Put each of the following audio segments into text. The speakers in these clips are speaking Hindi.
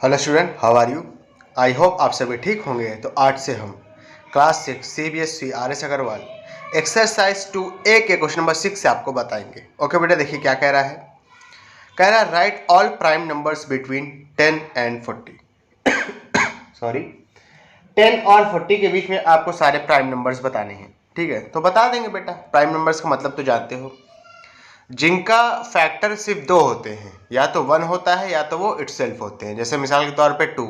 Hello student, how are you? I hope आप सभी ठीक होंगे। तो आज से हम class 6 CBSE RS Agarwal exercise 2A के क्वेश्चन नंबर 6 से आपको बताएंगे। ओके बेटा, देखिए क्या कह रहा है। कह रहा है right all prime numbers between 10 and 40। Sorry, 10 और 40 के बीच में आपको सारे प्राइम नंबर्स बताने हैं। ठीक है, तो बता देंगे बेटा। प्राइम नंबर्स का मतलब तो जानते हो, जिनका फैक्टर सिर्फ दो होते हैं, या तो 1 होता है या तो वो इटसेल्फ होते हैं। जैसे मिसाल के तौर पे 2,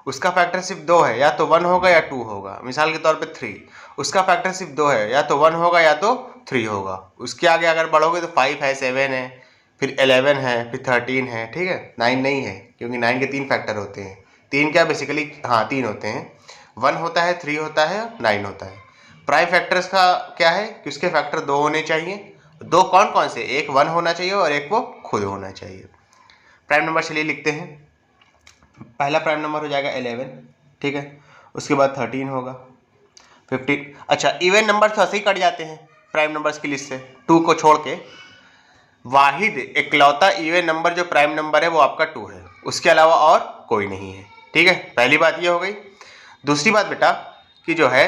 उसका फैक्टर सिर्फ 2 है, या तो 1 होगा या 2 होगा। मिसाल के तौर पे 3, उसका फैक्टर सिर्फ 2 है, या तो 1 होगा या तो 3 होगा। उसके आगे अगर बढ़ोगे तो 5 है, 7 है, फिर 11 है, फिर 13 है। ठीक है, 9 नहीं है, क्योंकि 9 के 3 फैक्टर होते हैं। 3 क्या बेसिकली, हाँ 3 होते हैं। 1 होता है, 3 होता है, 9 होता है। प्राइम फैक्टर्स का क्या है कि उसके फैक्टर 2 होने चाहिए। दो कौन कौन से, एक 1 होना चाहिए और एक वो खुद होना चाहिए। प्राइम नंबर चलिए लिखते हैं। पहला प्राइम नंबर हो जाएगा 11। ठीक है, उसके बाद 13 होगा, 15। अच्छा, इवन नंबर तो ऐसे ही कट जाते हैं प्राइम नंबर्स की लिस्ट से, 2 को छोड़ के। वाहिद इकलौता इवन नंबर जो प्राइम नंबर है वो आपका 2 है, उसके अलावा और कोई नहीं है। ठीक है, पहली बात ये हो गई। दूसरी बात बेटा कि जो है,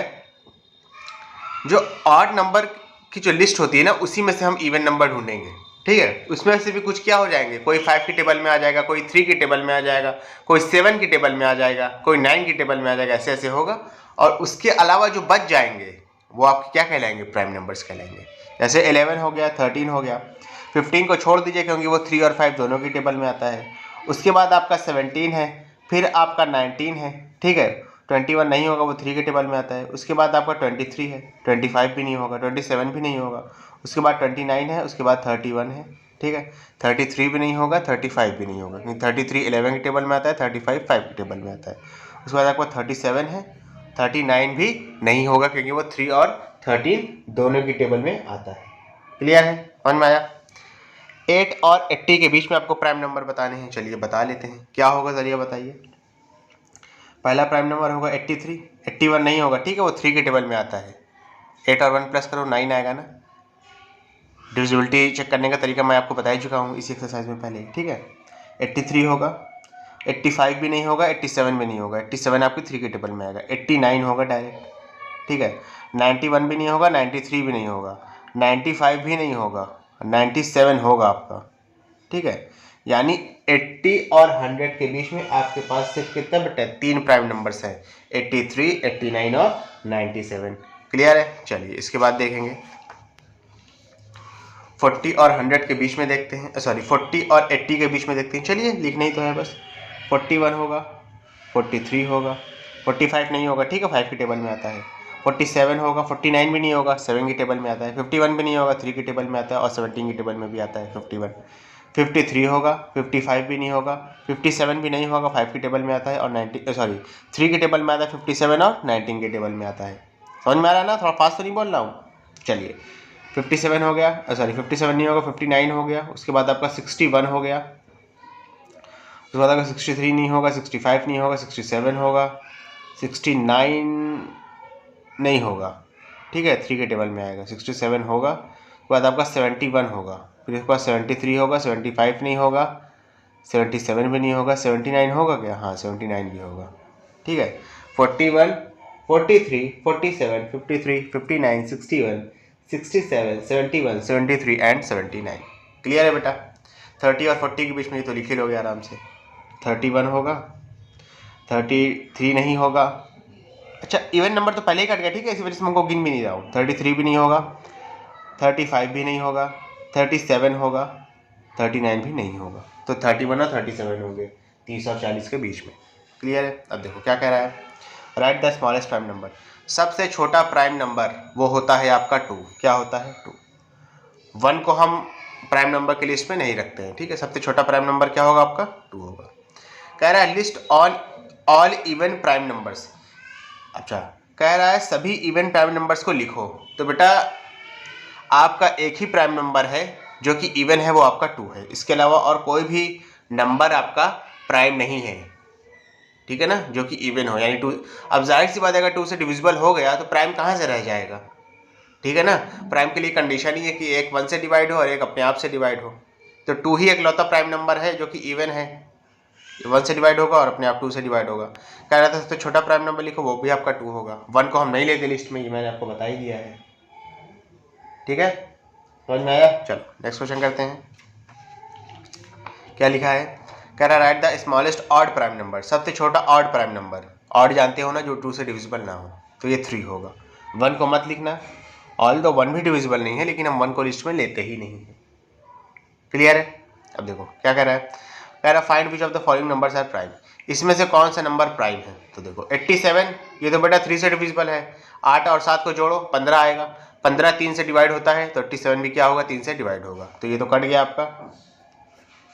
जो ऑड नंबर की जो लिस्ट होती है ना, उसी में से हम इवन नंबर ढूंढेंगे। ठीक है, उसमें से भी कुछ क्या हो जाएंगे, कोई 5 की टेबल में आ जाएगा, कोई 3 की टेबल में आ जाएगा, कोई 7 की टेबल में आ जाएगा, कोई 9 की टेबल में आ जाएगा। ऐसे ऐसे होगा। और उसके अलावा जो बच जाएंगे वो आपके क्या कहलाएंगे, प्राइम नंबर्स कहलाएंगे। जैसे 11 हो गया, 13 हो गया। 15 को छोड़ दीजिए क्योंकि वो 3 और 5 दोनों की टेबल में आता है। उसके बाद आपका 17 है, फिर आपका 19 है। ठीक है, 21 नहीं होगा, वो 3 के टेबल में आता है। उसके बाद आपका 23 है, 25 भी नहीं होगा, 27 भी नहीं होगा। उसके बाद 29 है, उसके बाद 31 है। ठीक है, 33 भी नहीं होगा, 35 भी नहीं होगा, क्योंकि 33 11 के टेबल में आता है, 35 5 के टेबल में आता है। उसके बाद आपका 37 है, 39 भी नहीं होगा, क्योंकि वो 3 और 13 दोनों की टेबल में आता है। क्लियर है, समझ में आया? 8 और 80 के बीच में आपको प्राइम नंबर बताने हैं। चलिए बता लेते हैं, क्या होगा जरिए बताइए। पहला प्राइम नंबर होगा 83। 81 नहीं होगा, ठीक है, वो 3 के टेबल में आता है। 8 और 1 प्लस करो, 9 आएगा ना। डिविजिबिलिटी चेक करने का तरीका मैं आपको बता ही चुका हूँ इसी एक्सरसाइज में पहले। ठीक है, 83 होगा, 85 भी नहीं होगा, 87 भी नहीं होगा। 87 आपकी 3 के टेबल में आएगा। 89 होगा डायरेक्ट। ठीक है, 91 भी नहीं होगा, 93 भी नहीं होगा, 95 भी नहीं होगा, 97 होगा आपका। ठीक है, यानी 80 और 100 के बीच में आपके पास सिर्फ कितना बेटा, 3 प्राइम नंबर्स हैं, 83, 89 और 97। क्लियर है? चलिए इसके बाद देखेंगे 40 और 100 के बीच में देखते हैं, सॉरी 40 और 80 के बीच में देखते हैं। चलिए लिखना ही तो है बस। 41 होगा, 43 होगा, 45 नहीं होगा, ठीक है, 5 की टेबल में आता है। 47 होगा, 49 भी नहीं होगा, 7 की टेबल में आता है। 51 भी नहीं होगा, 3 की टेबल में आता है, और 17 की टेबल में भी आता है 51। 53 होगा, 55 भी नहीं होगा, 57 भी नहीं होगा, 5 की टेबल में आता है, और 3 की टेबल में आता है 57, और 19 की टेबल में आता है। समझ में आ रहा है ना? थोड़ा फास्ट तो नहीं बोल रहा हूँ। चलिए 57 हो गया, सॉरी 57 नहीं होगा, 59 हो गया। उसके बाद आपका 61 हो गया। उसके बाद आपका 63 नहीं होगा, 65 नहीं होगा, 67 होगा, 69 नहीं होगा, ठीक है, 3 के टेबल में आएगा। 67 होगा, उसके बाद आपका 71 होगा, फिर उसके बाद 73 होगा, 75 नहीं होगा, 77 भी नहीं होगा, 79 होगा क्या? हाँ 79 भी होगा। ठीक है, 41, 43, 47, 53, 59, 61, 67, 71, 73 एंड 79। क्लियर है बेटा? 30 और 40 के बीच में ये तो लिख ही लोगे आराम से। 31 होगा, 33 नहीं होगा। अच्छा, इवन नंबर तो पहले ही कट गया, ठीक है, इसी वजह से मैं उनको गिन भी नहीं रहा हूँ। 33 भी नहीं होगा, 35 भी नहीं होगा, 37 होगा, 39 भी नहीं होगा। तो 31 और 37 होंगे 30 और 40 के बीच में। क्लियर है? अब देखो क्या कह रहा है। Right the smallest prime number. सबसे छोटा प्राइम नंबर वो होता है आपका 2। क्या होता है? 2। 1 को हम प्राइम नंबर की लिस्ट में नहीं रखते हैं। ठीक है, सबसे छोटा प्राइम नंबर क्या होगा आपका? 2 होगा। कह रहा है list on all even prime numbers. अच्छा, कह रहा है सभी इवन प्राइम नंबर्स को लिखो। तो बेटा आपका एक ही प्राइम नंबर है जो कि इवन है, वो आपका 2 है। इसके अलावा और कोई भी नंबर आपका प्राइम नहीं है, ठीक है ना, जो कि इवन हो, यानी 2। अब जाहिर सी बात है, अगर 2 से डिविजिबल हो गया तो प्राइम कहाँ से रह जाएगा? ठीक है ना, प्राइम के लिए कंडीशन ही है कि एक 1 से डिवाइड हो और एक अपने आप से डिवाइड हो। तो 2 ही एकलौता प्राइम नंबर है जो कि इवन है। 1 से डिवाइड होगा और अपने आप 2 से डिवाइड होगा। कह रहा था सबसे छोटा प्राइम नंबर लिखो, वो भी आपका 2 होगा। 1 को हम नहीं लेते लिस्ट में, ये मैंने आपको बता ही दिया है। ठीक है, समझ में आया? चलो नेक्स्ट क्वेश्चन करते हैं। क्या लिखा है? कह रहा right the smallest odd prime number, सबसे छोटा ऑड प्राइम नंबर। ऑड जानते हो ना, जो 2 से डिविजिबल ना हो, तो ये 3 होगा। 1 को मत लिखना, ऑल दो 1 भी डिविजिबल नहीं है, लेकिन हम 1 को लिस्ट में लेते ही नहीं है। क्लियर है? अब देखो क्या कह रहा है। कह रहा find which of the following numbers are prime, इसमें से कौन सा नंबर प्राइम है। तो देखो 87, ये तो बेटा 3 से डिविजिबल है। 8 और 7 को जोड़ो, 15 आएगा। 15 3 से डिवाइड होता है, तो 87 भी क्या होगा, 3 से डिवाइड होगा, तो ये तो कट गया आपका।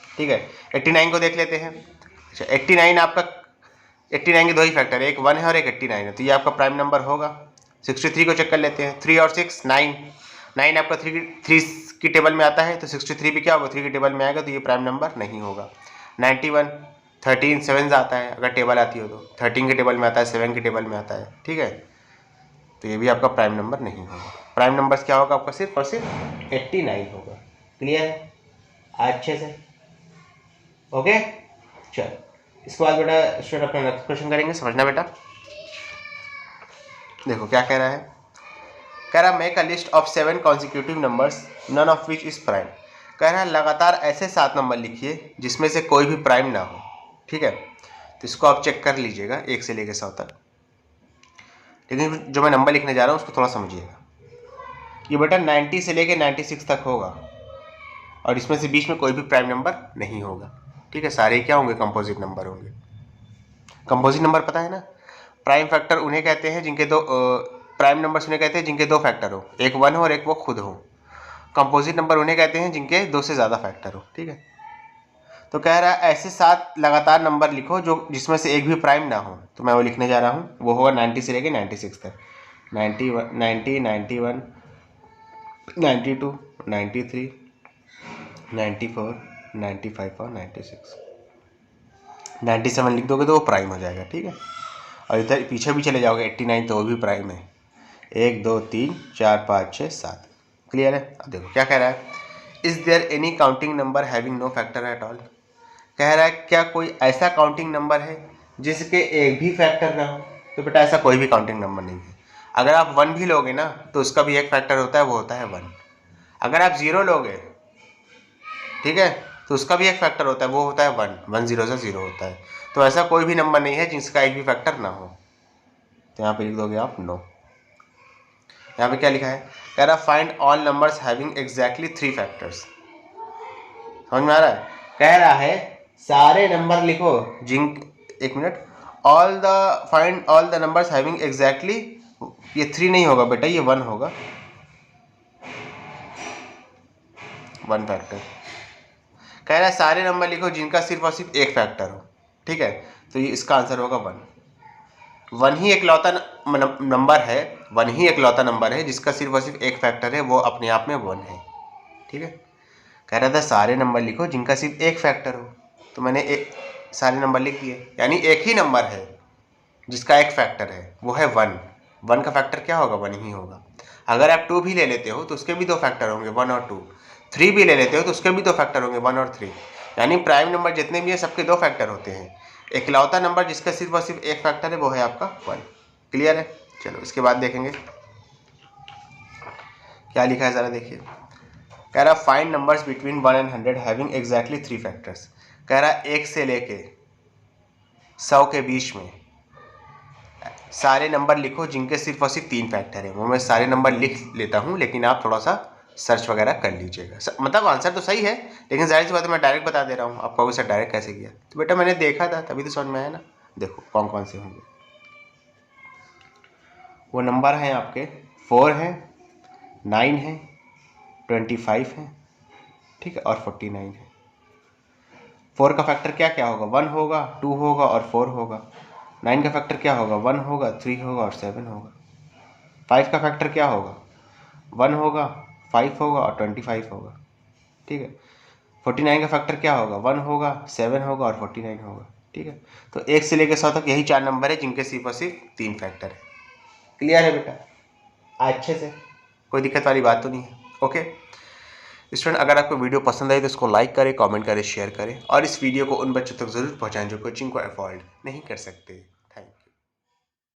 ठीक है, 89 को देख लेते हैं। अच्छा 89 आपका, 89 के 2 ही फैक्टर है, एक 1 है और एक 89 है, तो ये आपका प्राइम नंबर होगा। 63 को चेक कर लेते हैं, 3 और 6 9, 9 आपका 3 की टेबल में आता है, तो 63 भी क्या होगा, 3 की टेबल में आएगा, तो ये प्राइम नंबर नहीं होगा। 91 13 7 आता है, अगर टेबल आती हो तो 13 के टेबल में आता है, 7 के टेबल में आता है। ठीक है, तो ये भी आपका प्राइम नंबर नहीं होगा। प्राइम नंबर क्या होगा आपका, सिर्फ और सिर्फ 89 होगा। क्लियर है अच्छे से? ओके चलो, इसके बाद बेटा स्टूडेंट अपना नेक्स्ट क्वेश्चन करेंगे, समझना बेटा। देखो क्या कह रहा है। कह रहा make a list of 7 consecutive numbers none of which is prime. कह रहा है लगातार ऐसे 7 नंबर लिखिए जिसमें से कोई भी प्राइम ना हो। ठीक है, तो इसको आप चेक कर लीजिएगा 1 से लेकर 100 तक, लेकिन जो मैं नंबर लिखने जा रहा हूँ उसको थोड़ा समझिएगा। ये बेटा 90 से लेकर 96 तक होगा, और इसमें से बीच में कोई भी प्राइम नंबर नहीं होगा। ठीक है, सारे क्या होंगे, कंपोजिट नंबर होंगे। कंपोजिट नंबर पता है ना, प्राइम फैक्टर उन्हें कहते हैं जिनके दो प्राइम नंबर्स उन्हें कहते हैं जिनके 2 फैक्टर हो, एक 1 हो और एक वो खुद हो। कंपोजिट नंबर उन्हें कहते हैं जिनके 2 से ज़्यादा फैक्टर हो। ठीक है, तो कह रहा है ऐसे 7 लगातार नंबर लिखो जो जिसमें से एक भी प्राइम ना हो, तो मैं वो लिखने जा रहा हूँ। वो होगा 90 से लेकर 96 तक। 91 90 91 92 93 94 95 और 96। 97 लिख दोगे तो वो प्राइम हो जाएगा। ठीक है, और इधर पीछे भी चले जाओगे 89, तो वो भी प्राइम है। 1 2 3 4 5 6 7। क्लियर है? अब देखो क्या कह रहा है। Is there any counting number having no factor at all. कह रहा है क्या कोई ऐसा काउंटिंग नंबर है जिसके एक भी फैक्टर ना हो। तो बेटा ऐसा कोई भी काउंटिंग नंबर नहीं है। अगर आप 1 भी लोगे ना, तो उसका भी एक फैक्टर होता है, वो होता है 1। अगर आप 0 लोगे, ठीक है, तो उसका भी एक फैक्टर होता है, वो होता है 1। 1 0 से 0 होता है। तो ऐसा कोई भी नंबर नहीं है जिसका एक भी फैक्टर ना हो। तो यहाँ पे लिख दोगे आप नो। यहाँ पे क्या लिखा है। कह रहा find all numbers having exactly 3 factors. समझ में आ रहा है? कह रहा है सारे नंबर लिखो जिन, एक minute, all the find all the numbers having exactly, ये 3 नहीं होगा बेटा, ये 1 होगा, 1 फैक्टर। कह रहा है सारे नंबर लिखो जिनका सिर्फ और सिर्फ एक फैक्टर हो। ठीक है, तो ये इसका आंसर होगा 1। 1 ही एकलौता नंबर है, 1 ही एकलौता नंबर है जिसका सिर्फ और सिर्फ एक फैक्टर है, वो अपने आप में 1 है। ठीक है, कह रहा था सारे नंबर लिखो जिनका सिर्फ एक फैक्टर हो, तो मैंने सारे नंबर लिख दिए। यानी एक ही नंबर है जिसका एक फैक्टर है, वो है 1। 1 का फैक्टर क्या होगा, 1 ही होगा। अगर आप 2 भी ले लेते हो तो उसके भी 2 फैक्टर होंगे, 1 और 2। 3 भी ले लेते हो तो उसके भी 2 फैक्टर होंगे, 1 और 3। यानी प्राइम नंबर जितने भी हैं सबके 2 फैक्टर होते हैं। इकलौता नंबर जिसका सिर्फ और सिर्फ एक फैक्टर है, वो है आपका 1। क्लियर है? चलो इसके बाद देखेंगे क्या लिखा है, ज़रा देखिए। कह रहा find numbers between 1 and 100 having exactly 3 factors. कह रहा 1 से लेके 100 के बीच में सारे नंबर लिखो जिनके सिर्फ और सिर्फ 3 फैक्टर है। वो मैं सारे नंबर लिख लेता हूँ, लेकिन आप थोड़ा सा सर्च वगैरह कर लीजिएगा। मतलब आंसर तो सही है, लेकिन जाहिर सी बात है मैं डायरेक्ट बता दे रहा हूँ। आप कहोगे सर डायरेक्ट कैसे किया, तो बेटा मैंने देखा था तभी तो समझ में आया ना। देखो कौन कौन से होंगे वो नंबर हैं आपके। 4 हैं, 9 हैं, 25 हैं, ठीक है, और 49 है। 4 का फैक्टर क्या क्या होगा, 1 होगा, 2 होगा और 4 होगा। 9 का फैक्टर क्या होगा, 1 होगा, 3 होगा और 7 होगा। 5 का फैक्टर क्या होगा, 1 होगा, 5 होगा और 25 होगा। ठीक है, 49 का फैक्टर क्या होगा, 1 होगा, 7 होगा और 49 होगा। ठीक है, तो 1 से लेकर 100 तक यही 4 नंबर है जिनके सिर्फ और सिर्फ 3 फैक्टर है। क्लियर है बेटा? अच्छे से, कोई दिक्कत वाली बात तो नहीं है। ओके, स्टूडेंट अगर आपको वीडियो पसंद आई तो इसको लाइक करें, कमेंट करें, शेयर करें और इस वीडियो को उन बच्चों तक जरूर पहुंचाएं जो कोचिंग को अफोर्ड नहीं कर सकते।